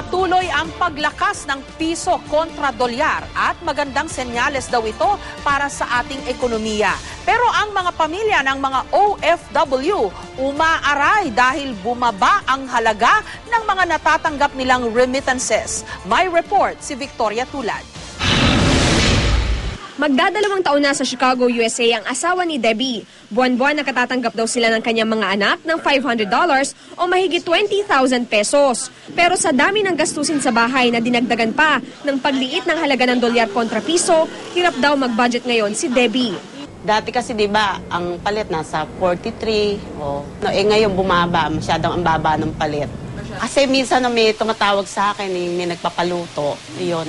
Patuloy ang paglakas ng piso kontra dolyar at magandang senyales daw ito para sa ating ekonomiya. Pero ang mga pamilya ng mga OFW umaaray dahil bumaba ang halaga ng mga natatanggap nilang remittances. May report si Victoria Tulad. Magdadalawang taon na sa Chicago, USA ang asawa ni Debbie. Buwan-buwan nakatatanggap daw sila ng kanyang mga anak ng $500 o mahigit 20,000 pesos. Pero sa dami ng gastusin sa bahay na dinagdagan pa ng pagliit ng halaga ng dolyar kontra piso, hirap daw mag-budget ngayon si Debbie. Dati kasi 'di ba, ang palit nasa 43 ngayon bumaba, masyadong ang baba ng palit. Kasi minsan may tumatawag sa akin, may nagpapaluto. Yun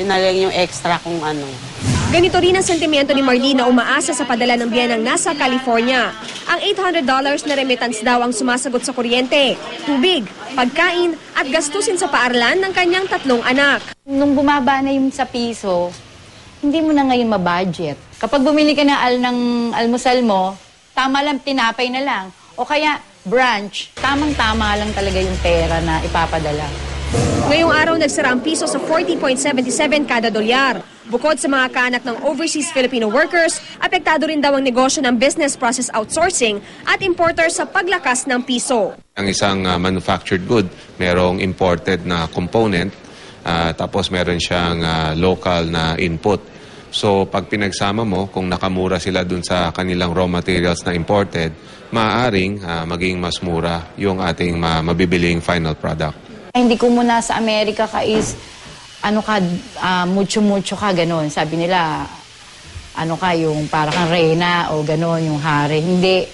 na lang yung extra kung ano. Ganito rin ang sentimiento ni Marlene na umaasa sa padala ng biyanang nasa California. Ang $800 na remittance daw ang sumasagot sa kuryente, tubig, pagkain at gastusin sa paaralan ng kanyang 3 anak. Nung bumaba na yung sa piso, hindi mo na ngayon mabudget. Kapag bumili ka ng almusal mo, tama lang, tinapay na lang. O kaya brunch, tamang-tama lang talaga yung pera na ipapadala. Ngayong araw nagsara ang piso sa 40.77 kada dolyar. Bukod sa mga kaanak ng overseas Filipino workers, apektado rin daw ang negosyo ng business process outsourcing at importer sa paglakas ng piso. Ang isang manufactured good, merong imported na component, tapos meron siyang local na input. So pag pinagsama mo, kung nakamura sila dun sa kanilang raw materials na imported, maaaring maging mas mura yung ating mabibiling final product. Hindi ko muna sa Amerika ka is, mucho-mucho ka, gano'n. Sabi nila, yung para kang reyna o gano'n, yung hari. Hindi.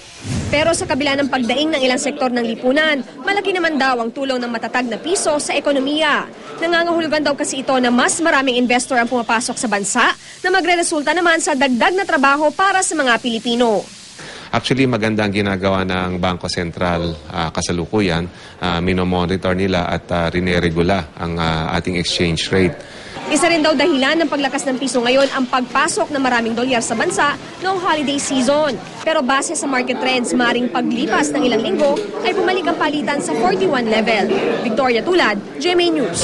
Pero sa kabila ng pagdaing ng ilang sektor ng lipunan, malaki naman daw ang tulong ng matatag na piso sa ekonomiya. Nangangahulugan daw kasi ito na mas maraming investor ang pumapasok sa bansa na magre-resulta naman sa dagdag na trabaho para sa mga Pilipino. Actually, maganda ang ginagawa ng Bangko Sentral kasalukuyan. Minomonitor nila at rineregula ang ating exchange rate. Isa rin daw dahilan ng paglakas ng piso ngayon ang pagpasok ng maraming dolyar sa bansa noong holiday season. Pero base sa market trends, maring paglipas ng ilang linggo ay bumalik ang palitan sa 41 level. Victoria Tulad, GMA News.